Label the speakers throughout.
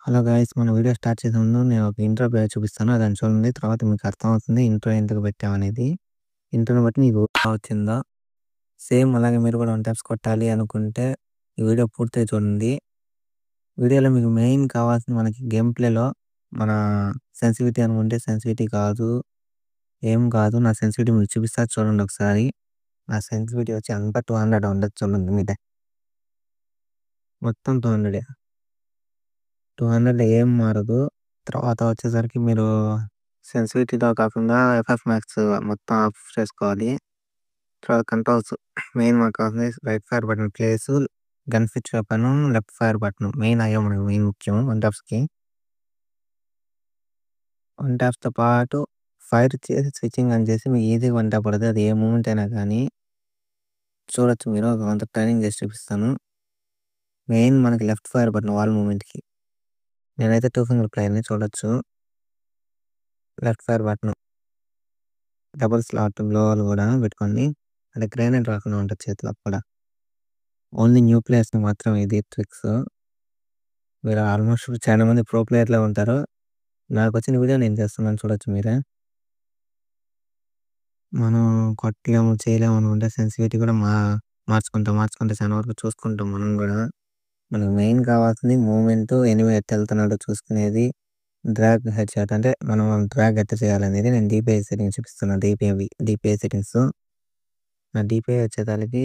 Speaker 1: Hello guys, మన video start చేసే ముందు నేను ఒక ఇంట్రో చూపిస్తాను. అదని చూడండి. తర్వాత మీకు అర్థమవుతుంది ఇంట్రో ఎందుకు పెట్టామనేది. ఇంట్రోని బట్టి మీకు వచ్చిందో సేమ్ అలాగే మీరు కూడా 1 ట్యాప్స్ కొట్టాలి అనుకుంటే ఈ వీడియో పూర్తిగా చూడండి. వీడియోలో మీకు మెయిన్ కావాల్సింది మనకి గేమ్ ప్లేలో మన సెన్సిటివిటీ అనుకుంటే సెన్సిటివిటీ కాదు, ఏం కాదు. నా సెన్సిటివిటీ మీకు చూపిస్తా చూడండి ఒకసారి. నా సెన్సిటివిటీ వచ్చి అంతా 200 ఉండదు చూడండి. మీదే మొత్తం 200. 200 ఏం మారదు. తర్వాత వచ్చేసరికి మీరు సెన్సిటివిటీలో కాకుండా ఎఫ్ఎఫ్ మ్యాక్స్ మొత్తం ఆఫ్ చేసుకోవాలి. తర్వాత కంట్రోల్స్ మెయిన్ మనకు కావాల్సింది right fire button place, gun switch weapon, left fire button main అయ్యే మనకు మెయిన్ ముఖ్యం వన్ టాప్స్కి. వన్ టాప్స్తో పాటు ఫైర్ చేసి స్విచ్చింగ్ అని చేసి మీకు ఈజీగా వన్ టాప్ పడుతుంది. అది ఏ మూమెంట్ అయినా కానీ చూడొచ్చు. మీరు కొంత ట్రైనింగ్ చేసి చూపిస్తాను. మెయిన్ మనకి లెఫ్ట్ ఫైర్ బటన్ వాల్ మూమెంట్కి. నేనైతే 2 ఫింగర్ ప్లేయర్ని చూడొచ్చు. Left fire button double slot గ్లోవల్ కూడా పెట్టుకోండి. అంటే గ్రైనేట్ రాకుండా ఉంటుంది చేతిలో కూడా. ఓన్లీ న్యూ ప్లేయర్స్కి మాత్రం ఇది ట్రిక్స్. మీరు ఆల్మోస్ట్ చాలా మంది ప్రో ప్లేయర్లే ఉంటారు. నాకు వచ్చిన వీడియో నేను చేస్తున్నాను చూడొచ్చు మీరే. మనం కొట్టలేము చేయలేము అనుకుంటే సెన్సిటివిటీ కూడా మార్చుకుంటా చాలా వరకు చూసుకుంటాం మనం కూడా. మనకు మెయిన్ కావాల్సింది మూమెంట్, ఎనిమి ఎట్ట వెళ్తున్నాడో చూసుకునేది. డ్రాగ్ హెడ్ షాట్ అంటే మనం డ్రాగ్ ఎట్ట చేయాలనేది నేను డిపిఐ సెట్టింగ్స్ చూపిస్తున్నాను. DPI settings. నా డిపిఐ వచ్చేదానికి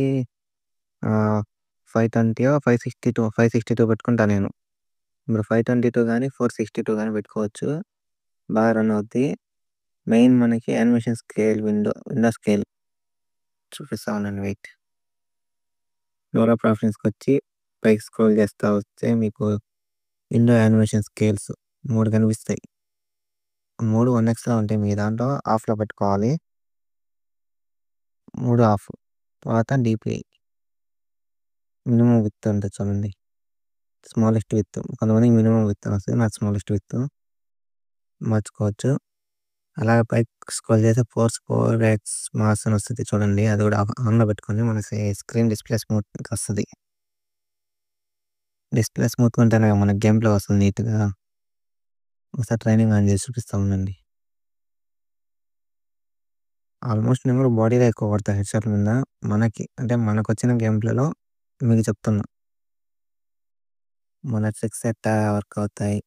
Speaker 1: 520 562 పెట్టుకుంటా నేను. మీరు 522 కానీ 462 కానీ పెట్టుకోవచ్చు. బాగా రన్ అవుద్ది. మెయిన్ మనకి యానిమేషన్ స్కేల్ విండో స్కేల్ చూపిస్తా ఉన్నాను. వెయిట్ లోరా ప్రాఫిట్స్కి వచ్చి పైకి స్క్రోల్ చేస్తూ వస్తే మీకు విండో యానిమేషన్ స్కేల్స్ 3 కనిపిస్తాయి. 3 1xలో ఉంటాయి. మీ దాంట్లో ఆఫ్లో పెట్టుకోవాలి. 3 ఆఫ్. తర్వాత డిపిఐ మినిమం విత్ ఉంటుంది చూడండి. Smallest with. కొంతమందికి మినిమం విత్ వస్తుంది. నాకు స్మాలెస్ట్ విత్ మార్చుకోవచ్చు. అలాగే పైకి స్క్రోల్ చేస్తే 4x మాస్ అని వస్తుంది చూడండి. అది కూడా ఆన్లో పెట్టుకొని మనకి స్క్రీన్ డిస్ప్లే స్మూత్ వస్తుంది. డిస్ప్లే స్మూత్ ఉంటేనే మనకి గేమ్ ప్లే వస్తుంది నీట్గా. ఒకసారి ట్రైనింగ్ ఆన్ చేసి చూపిస్తా ఉండండి. ఆల్మోస్ట్ నేను కూడా బాడీలో ఎక్కువ కొడతా హెడ్ షాట్ మీద. మనకు వచ్చిన గేమ్ ప్లేలో మీకు చెప్తున్నా మన ట్రిక్స్ ఎట్టా వర్క్ అవుతాయి.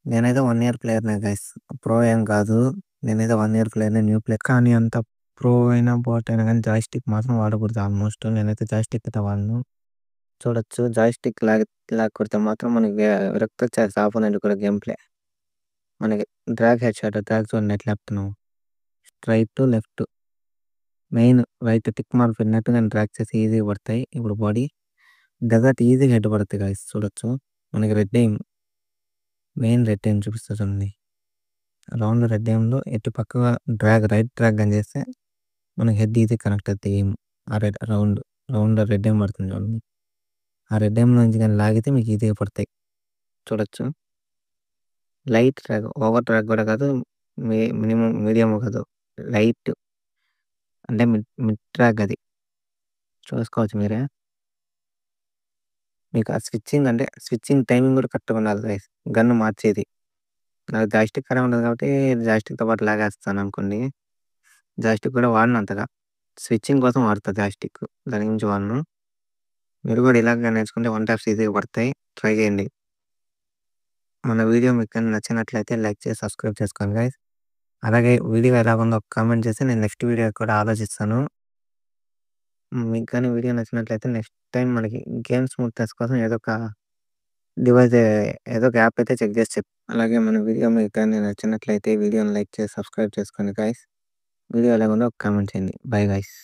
Speaker 1: నేనైతే 1 ఇయర్ ప్లేయర్నే గైస్, ప్రో ఏం కాదు. నేనైతే 1 ఇయర్ ప్లేయర్నే, న్యూ ప్లేయర్. కానీ అంత ప్రో అయినా బాట్ అయినా కానీ జాయ్స్టిక్ మాత్రం వాడకూడదు ఆల్మోస్ట్. నేనైతే జాయ్స్టిక్ అయితే వాడను. చూడొచ్చు జాయ్స్టిక్ లాగ్ కొడితే మాత్రం మనకి విరక్తి వచ్చేసి ఆపోనెంట్ కూడా గేమ్ ప్లే. మనకి డ్రాగ్ హెడ్ షాట్, డ్రాగ్ చూడండి ఎట్లా చెప్తున్నావు. Right to left, main right tick mark పెట్టినట్టు నేను డ్రాగ్ చేసి ఈజీగా పడతాయి. ఇప్పుడు బాడీ డెజర్ట్ ఈజీగా హెడ్ పడుతుంది గైస్. చూడొచ్చు మనకి red aim, main red aim చూపిస్తా చూడండి. రౌండ్ రెడ్ ఎయిమ్లో ఎటు పక్కగా రైట్ డ్రాగ్ అని చేస్తే మనకి హెడ్ ఈజీ కనెక్ట్ అవుతాయి. ఎయిమ్ ఆ రౌండ్ రెడ్ ఎయిమ్ పడుతుంది చూడండి. ఆ రెడ్ ఎయిమ్ నుంచి కానీ లాగితే మీకు ఈజీగా పడతాయి. చూడొచ్చు లైట్ డ్రాగ్, ఓవర్ డ్రాగ్ కూడా కాదు, మినిమం మీడియం కాదు, లైట్ అంటే మిడ్ డ్రాగ్. అది చూసుకోవచ్చు మీరే. మీకు ఆ స్విచ్చింగ్ టైమింగ్ కూడా కరెక్ట్గా ఉండాలి గైస్. గన్ను మార్చేది నాకు జాయ్స్టిక్ కరెక్ట్ ఉండదు కాబట్టి జాయ్స్టిక్తో పాటు లాగేస్తాను అనుకోండి. జాయ్స్టిక్ కూడా వాడను అంతగా, స్విచ్చింగ్ కోసం వాడతా జాయ్స్టిక్, దాని గురించి వాడను. మీరు కూడా ఇలాగ నేర్చుకుంటే 1 ట్యాప్స్ ఈజీగా పడతాయి. ట్రై చేయండి. మన వీడియో మీకు కానీ నచ్చినట్లయితే లైక్ చేసి సబ్స్క్రైబ్ చేసుకోండి గైస్. అలాగే వీడియో ఎలా ఉందో ఒక కామెంట్ చేసి నేను నెక్స్ట్ వీడియో కూడా ఆలోచిస్తాను. మీకు కానీ వీడియో నచ్చినట్లయితే నెక్స్ట్ టైం మనకి గేమ్ స్మూత్నెస్ కోసం ఏదో ఒక యాప్ అయితే చెక్ చేసి అలాగే మన వీడియో మీకు కానీ నచ్చినట్లయితే వీడియోని లైక్ చేసి సబ్స్క్రైబ్ చేసుకోండి గైస్. వీడియో ఎలా ఉందో ఒక కామెంట్ చేయండి. Bye guys.